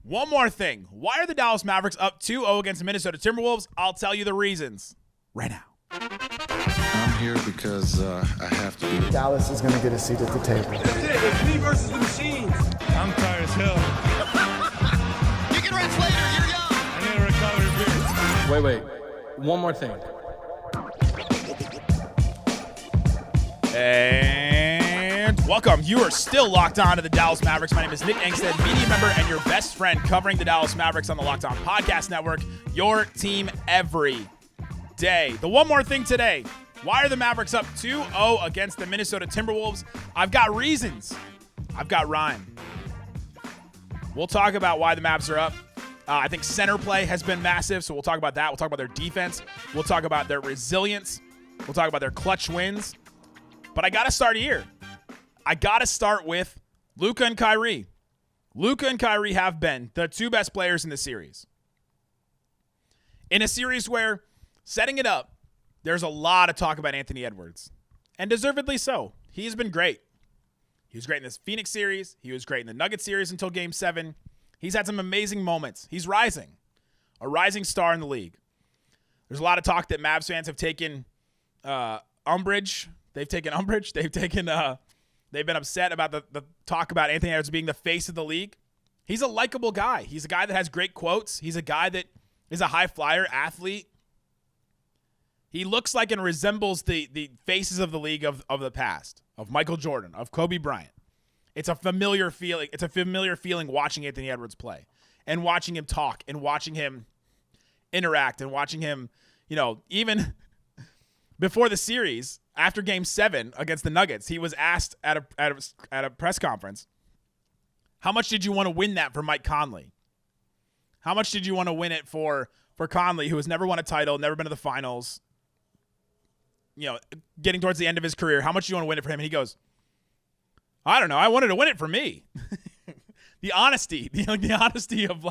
One more thing. Why are the Dallas Mavericks up 2-0 against the Minnesota Timberwolves? I'll tell you the reasons right now. I'm here because I have to do it. Dallas is going to get a seat at the table. That's it. It's me versus the machines. I'm tired as hell. You can rest later. You're young. I need a recovery beer. Wait. One more thing. And welcome. You are still locked on to the Dallas Mavericks. My name is Nick Angstadt, media member and your best friend covering the Dallas Mavericks on the Locked On Podcast Network. Your team every day. The one more thing today. Why are the Mavericks up 2-0 against the Minnesota Timberwolves? I've got reasons. I've got rhyme. We'll talk about why the Mavs are up. I think center play has been massive, so we'll talk about that. We'll talk about their defense. We'll talk about their resilience. We'll talk about their clutch wins. But I got to start here. I got to start with Luka and Kyrie. Luka and Kyrie have been the two best players in the series. In a series where, setting it up, there's a lot of talk about Anthony Edwards. And deservedly so. He's been great. He was great in this Phoenix series. He was great in the Nuggets series until Game 7. He's had some amazing moments. He's rising. A rising star in the league. There's a lot of talk that Mavs fans have taken umbrage. They've taken umbrage. They've been upset about the talk about Anthony Edwards being the face of the league. He's a likable guy. He's a guy that has great quotes. He's a guy that is a high flyer athlete. He looks like and resembles the faces of the league of the past, of Michael Jordan, of Kobe Bryant. It's a familiar feeling. It's a familiar feeling watching Anthony Edwards play and watching him talk and watching him interact and watching him, even before the series, after Game 7 against the Nuggets, he was asked at a press conference, how much did you want to win that for Mike Conley? How much did you want to win it for Conley, who has never won a title, never been to the finals, getting towards the end of his career? How much do you want to win it for him? And he goes, I don't know. I wanted to win it for me. The honesty, the honesty of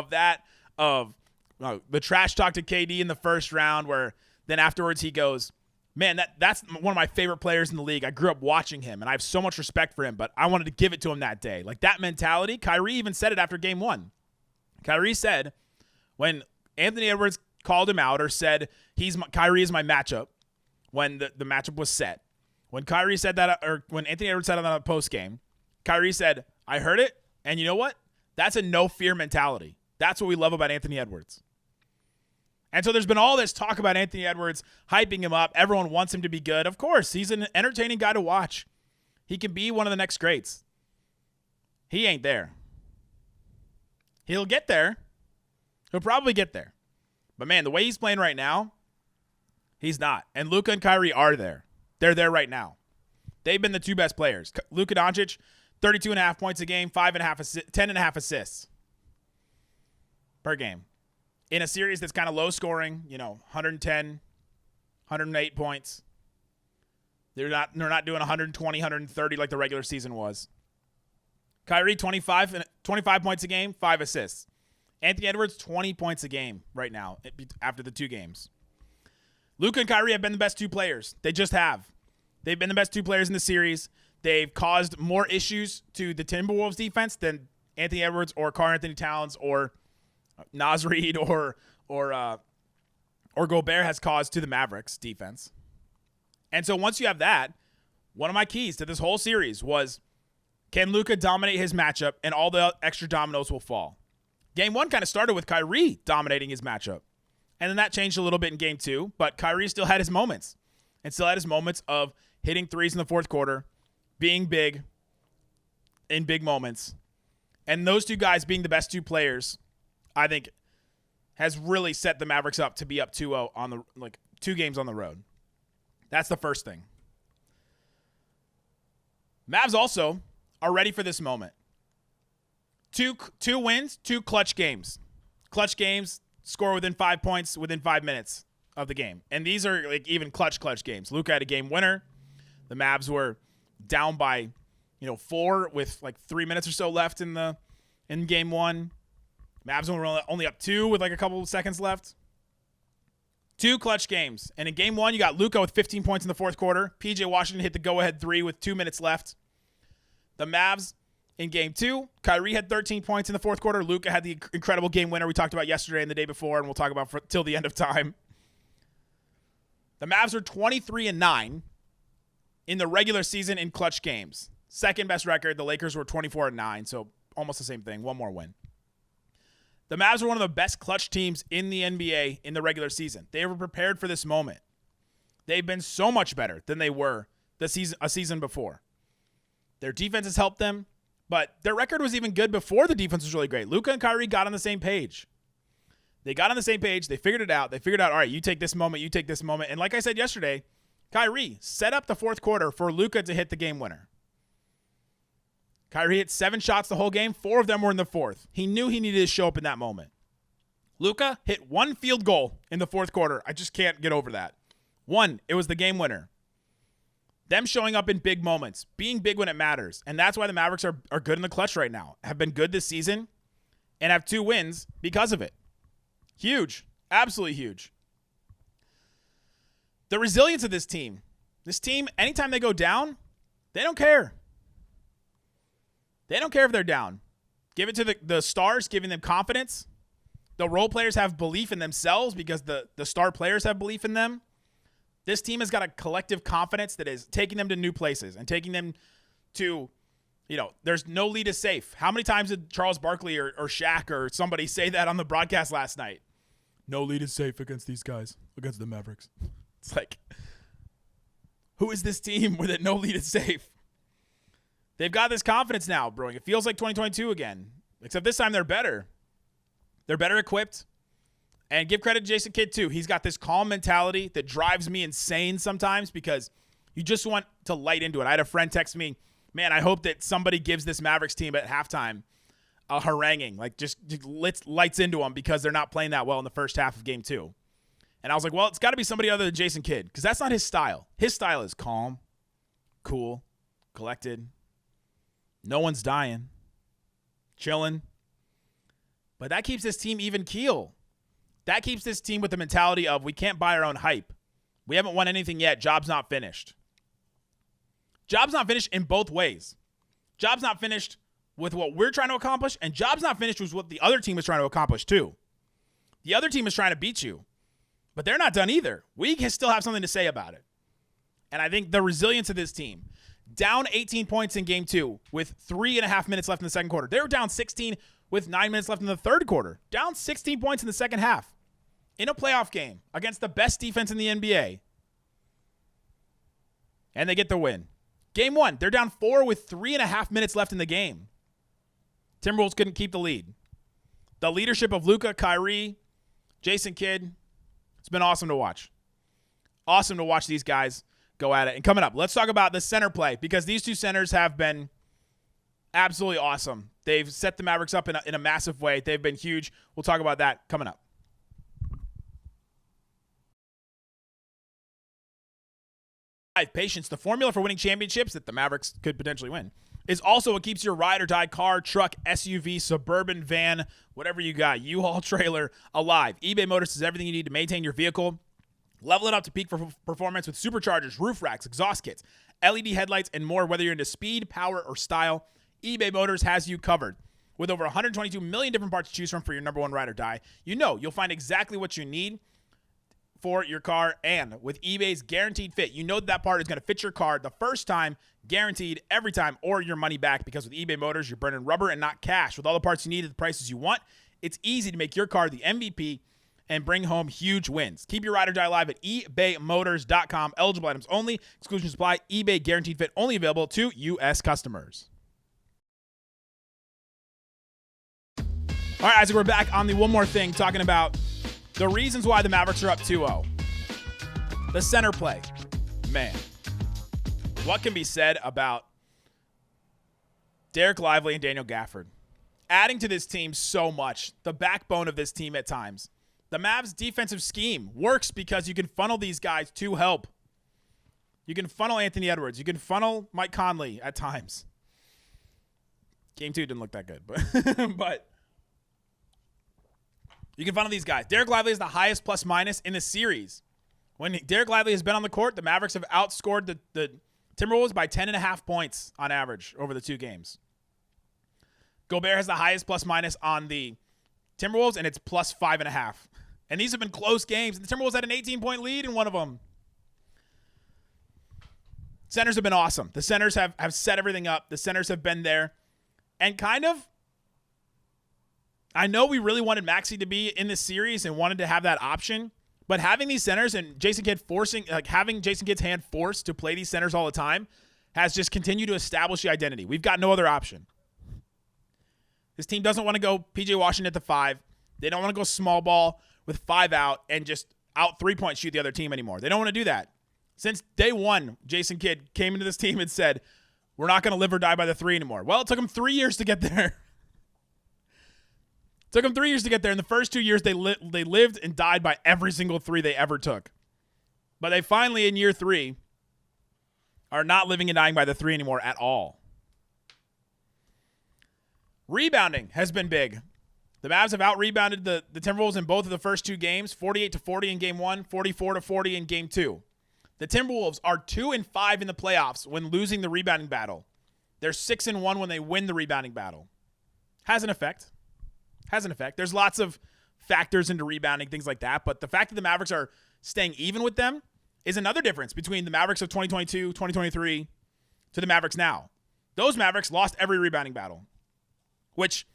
the trash talk to KD in the first round, where then afterwards he goes, man, that's one of my favorite players in the league. I grew up watching him, and I have so much respect for him, but I wanted to give it to him that day. Like that mentality, Kyrie even said it after Game 1. Kyrie said when Anthony Edwards called him out or said, Kyrie is my matchup, when the matchup was set. When Kyrie said that, or when Anthony Edwards said it on a post game, Kyrie said, I heard it, and you know what? That's a no-fear mentality. That's what we love about Anthony Edwards. And so there's been all this talk about Anthony Edwards, hyping him up. Everyone wants him to be good. Of course, he's an entertaining guy to watch. He can be one of the next greats. He ain't there. He'll get there. He'll probably get there. But, man, the way he's playing right now, he's not. And Luka and Kyrie are there. They're there right now. They've been the two best players. Luka Doncic, 32.5 points a game, 10.5 assists per game. In a series that's kind of low scoring, 110, 108 points. They're not doing 120, 130 like the regular season was. Kyrie, 25 points a game, 5 assists. Anthony Edwards, 20 points a game right now after the two games. Luka and Kyrie have been the best two players. They just have. They've been the best two players in the series. They've caused more issues to the Timberwolves defense than Anthony Edwards or Karl-Anthony Towns or Naz Reid or Gobert has caused to the Mavericks defense. And so once you have that, one of my keys to this whole series was, can Luka dominate his matchup and all the extra dominoes will fall? Game 1 kind of started with Kyrie dominating his matchup. And then that changed a little bit in Game 2, but Kyrie still had his moments. And still had his moments of hitting threes in the fourth quarter, being big in big moments. And those two guys being the best two players, I think, has really set the Mavericks up to be up 2-0 on 2 games on the road. That's the first thing. Mavs also are ready for this moment. Two wins, 2 clutch games. Clutch games, score within 5 points within 5 minutes of the game. And these are even clutch games. Luka had a game winner. The Mavs were down by 4 with 3 minutes or so left in Game 1. Mavs were only up 2 with a couple of seconds left. 2 clutch games. And in Game 1, you got Luka with 15 points in the fourth quarter. PJ Washington hit the go-ahead 3 with 2 minutes left. The Mavs in game 2. Kyrie had 13 points in the fourth quarter. Luka had the incredible game winner we talked about yesterday and the day before, and we'll talk about till the end of time. The Mavs are 23-9 in the regular season in clutch games. Second best record. The Lakers were 24-9, so almost the same thing. One more win. The Mavs are one of the best clutch teams in the NBA in the regular season. They were prepared for this moment. They've been so much better than they were a season before. Their defense has helped them, but their record was even good before the defense was really great. Luka and Kyrie got on the same page. They got on the same page. They figured it out. All right, you take this moment, you take this moment. And like I said yesterday, Kyrie set up the fourth quarter for Luka to hit the game winner. Kyrie hit 7 shots the whole game. 4 of them were in the fourth. He knew he needed to show up in that moment. Luka hit 1 field goal in the fourth quarter. I just can't get over that. 1, it was the game winner. Them showing up in big moments, being big when it matters. And that's why the Mavericks are good in the clutch right now, have been good this season, and have 2 wins because of it. Huge. Absolutely huge. The resilience of this team, anytime they go down, they don't care. They don't care if they're down. Give it to the stars, giving them confidence. The role players have belief in themselves because the star players have belief in them. This team has got a collective confidence that is taking them to new places and taking them to, there's no lead is safe. How many times did Charles Barkley or Shaq or somebody say that on the broadcast last night? No lead is safe against these guys, against the Mavericks. It's like, who is this team where that no lead is safe? They've got this confidence now brewing. It feels like 2022 again, except this time they're better. They're better equipped. And give credit to Jason Kidd, too. He's got this calm mentality that drives me insane sometimes because you just want to light into it. I had a friend text me, man, I hope that somebody gives this Mavericks team at halftime a haranguing, like just lights into them because they're not playing that well in the first half of game 2. And I was like, well, it's got to be somebody other than Jason Kidd because that's not his style. His style is calm, cool, collected. No one's dying, chilling. But that keeps this team even keel. That keeps this team with the mentality of we can't buy our own hype. We haven't won anything yet. Job's not finished. Job's not finished in both ways. Job's not finished with what we're trying to accomplish, and job's not finished with what the other team is trying to accomplish too. The other team is trying to beat you, but they're not done either. We can still have something to say about it. And I think the resilience of this team, down 18 points in game 2 with 3.5 minutes left in the second quarter. They were down 16 with 9 minutes left in the third quarter. Down 16 points in the second half. In a playoff game against the best defense in the NBA. And they get the win. Game 1, they're down 4 with 3.5 minutes left in the game. Timberwolves couldn't keep the lead. The leadership of Luka, Kyrie, Jason Kidd, it's been awesome to watch. Awesome to watch these guys go at it. And coming up, let's talk about the center play because these 2 centers have been absolutely awesome. They've set the Mavericks up in a massive way. They've been huge. We'll talk about that coming up. Patience, the formula for winning championships that the Mavericks could potentially win, is also what keeps your ride or die car, truck, SUV, suburban, van, whatever you got, U-Haul trailer, alive. eBay Motors is everything you need to maintain your vehicle. Level it up to peak performance with superchargers, roof racks, exhaust kits, LED headlights, and more. Whether you're into speed, power, or style, eBay Motors has you covered. With over 122 million different parts to choose from for your number one ride or die, you'll find exactly what you need for your car. And with eBay's guaranteed fit, that part is going to fit your car the first time, guaranteed every time, or your money back. Because with eBay Motors, you're burning rubber and not cash. With all the parts you need at the prices you want, it's easy to make your car the MVP and bring home huge wins. Keep your ride or die alive at ebaymotors.com. Eligible items only. Exclusions apply. eBay guaranteed fit only available to U.S. customers. All right, Isaac, we're back on the One More Thing, talking about the reasons why the Mavericks are up 2-0. The center play. Man, what can be said about Dereck Lively and Daniel Gafford? Adding to this team so much. The backbone of this team at times. The Mavs' defensive scheme works because you can funnel these guys to help. You can funnel Anthony Edwards. You can funnel Mike Conley at times. Game 2 didn't look that good, but you can funnel these guys. Dereck Lively is the highest plus-minus in the series. When Dereck Lively has been on the court, the Mavericks have outscored the Timberwolves by 10.5 points on average over the 2 games. Gobert has the highest plus minus on the Timberwolves, and it's plus 5.5. And these have been close games. The Timberwolves had an 18-point lead in one of them. Centers have been awesome. The centers have set everything up. The centers have been there. And kind of, I know we really wanted Maxey to be in this series and wanted to have that option, but having these centers and Jason Kidd having Jason Kidd's hand forced to play these centers all the time has just continued to establish the identity. We've got no other option. This team doesn't want to go PJ Washington at the 5. They don't want to go small ball with 5 out and just out 3-point shoot the other team anymore. They don't want to do that. Since day one, Jason Kidd came into this team and said, we're not going to live or die by the 3 anymore. Well, it took him 3 years to get there. Took them 3 years to get there. In the first 2 years, they lived and died by every single 3 they ever took. But they finally, in year 3, are not living and dying by the 3 anymore at all. Rebounding has been big. The Mavs have out-rebounded the Timberwolves in both of the first 2 games, 48-40 in Game 1, 44-40 in Game 2. The Timberwolves are 2-5 in the playoffs when losing the rebounding battle. They're 6-1 when they win the rebounding battle. Has an effect. There's lots of factors into rebounding, things like that, but the fact that the Mavericks are staying even with them is another difference between the Mavericks of 2022, 2023 to the Mavericks now. Those Mavericks lost every rebounding battle, which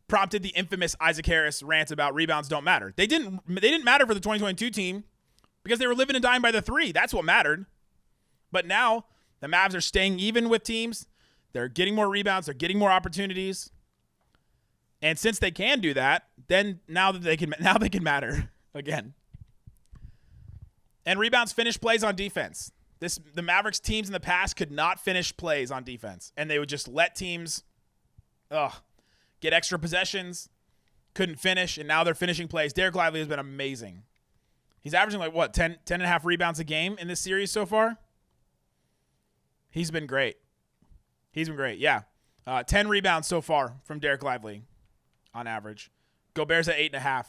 prompted the infamous Isaac Harris rant about rebounds don't matter. They didn't matter for the 2022 team because they were living and dying by the 3. That's what mattered. But now the Mavs are staying even with teams. They're getting more rebounds. They're getting more opportunities. And since they can do that, then now they can matter again. And rebounds finish plays on defense. The Mavericks teams in the past could not finish plays on defense, and they would just let teams get extra possessions, couldn't finish, and now they're finishing plays. Dereck Lively has been amazing. He's averaging 10 and a half rebounds a game in this series so far. He's been great. Yeah. 10 rebounds so far from Dereck Lively on average. Gobert's at 8.5.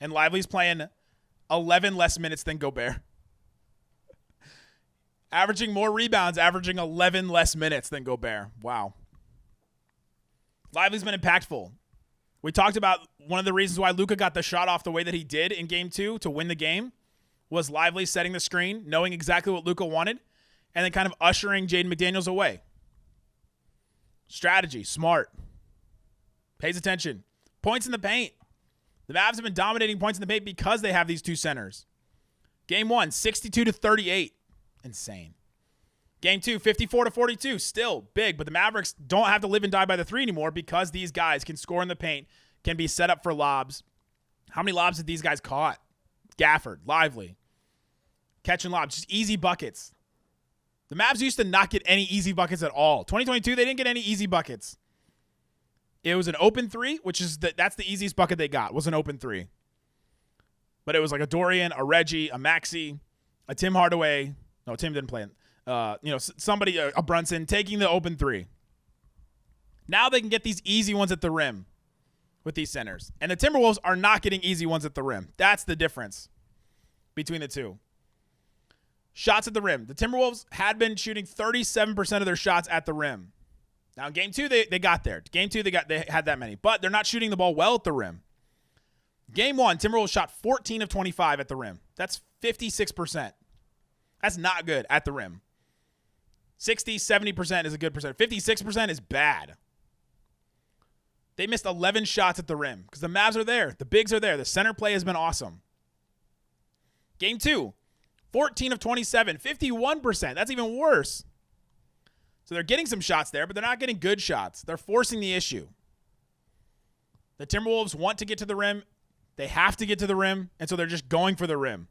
And Lively's playing 11 less minutes than Gobert. Averaging more rebounds, averaging 11 less minutes than Gobert. Wow. Lively's been impactful. We talked about one of the reasons why Luka got the shot off the way that he did in Game 2 to win the game was Lively setting the screen, knowing exactly what Luka wanted, and then kind of ushering Jaden McDaniels away. Strategy, smart. Pays attention. Points in the paint. The Mavs have been dominating points in the paint because they have these 2 centers. Game 1, 62-38. Insane. Game 2, 54-42. Still big, but the Mavericks don't have to live and die by the 3 anymore because these guys can score in the paint, can be set up for lobs. How many lobs did these guys caught? Gafford, Lively. Catching lobs, just easy buckets. The Mavs used to not get any easy buckets at all. 2022, they didn't get any easy buckets. It was an open 3, which is that's the easiest bucket they got, was an open 3. But it was like a Dorian, a Reggie, a Maxey, a Tim Hardaway. No, Tim didn't play. Somebody, a Brunson, taking the open 3. Now they can get these easy ones at the rim with these centers. And the Timberwolves are not getting easy ones at the rim. That's the difference between the 2. Shots at the rim. The Timberwolves had been shooting 37% of their shots at the rim. Now, in Game 2, they got there. Game 2, they had that many. But they're not shooting the ball well at the rim. Game 1, Timberwolves shot 14 of 25 at the rim. That's 56%. That's not good at the rim. 60, 70% is a good percent. 56% is bad. They missed 11 shots at the rim because the Mavs are there. The bigs are there. The center play has been awesome. Game 2, 14 of 27, 51%. That's even worse. So they're getting some shots there, but they're not getting good shots. They're forcing the issue. The Timberwolves want to get to the rim. They have to get to the rim, and so they're just going for the rim.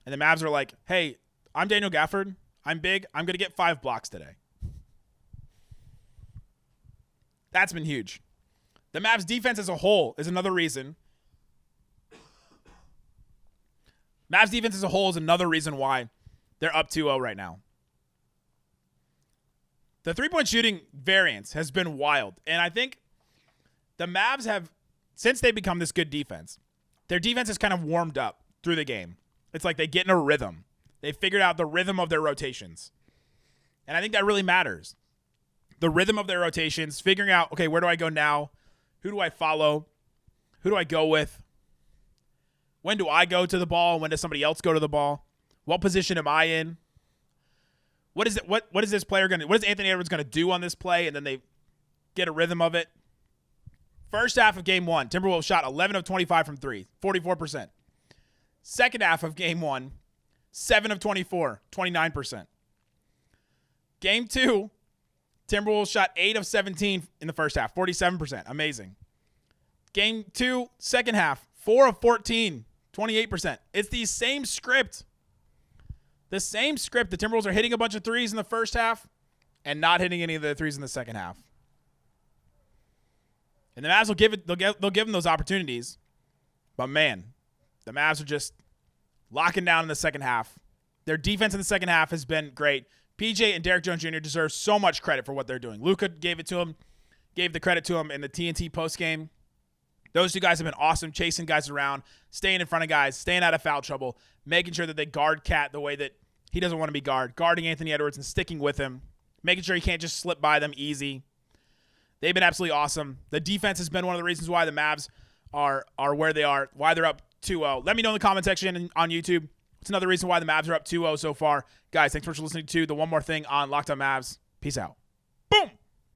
And the Mavs are like, hey, I'm Daniel Gafford. I'm big. I'm going to get 5 blocks today. That's been huge. The Mavs defense as a whole is another reason. Mavs defense as a whole is another reason why they're up 2-0 right now. The 3-point shooting variance has been wild. And I think the Mavs have, since they've become this good defense, their defense has kind of warmed up through the game. It's like they get in a rhythm. They figured out the rhythm of their rotations. And I think that really matters. The rhythm of their rotations, figuring out, okay, where do I go now? Who do I follow? Who do I go with? When do I go to the ball? When does somebody else go to the ball? What position am I in? What is it? What is this player going to? What is Anthony Edwards going to do on this play? And then they get a rhythm of it. First half of game 1, Timberwolves shot 11 of 25 from 3, 44%. Second half of game 1, 7 of 24, 29%. Game 2, Timberwolves shot 8 of 17 in the first half, 47%. Amazing. Game 2, second half, 4 of 14, 28%. It's the same script. The same script. The Timberwolves are hitting a bunch of threes in the first half and not hitting any of the threes in the second half. And the Mavs will give it. They'll give them those opportunities, but man, the Mavs are just locking down in the second half. Their defense in the second half has been great. PJ and Dereck Jones Jr. deserve so much credit for what they're doing. Luka gave it to him, gave the credit to him in the TNT postgame. Those two guys have been awesome, chasing guys around, staying in front of guys, staying out of foul trouble, making sure that they guard Cat the way that he doesn't want to be guarding Anthony Edwards and sticking with him, making sure he can't just slip by them easy. They've been absolutely awesome. The defense has been one of the reasons why the Mavs are where they are, why they're up 2-0. Let me know in the comment section on YouTube. It's another reason why the Mavs are up 2-0 so far. Guys, thanks so much for listening to the One More Thing on Locked On Mavs. Peace out. Boom!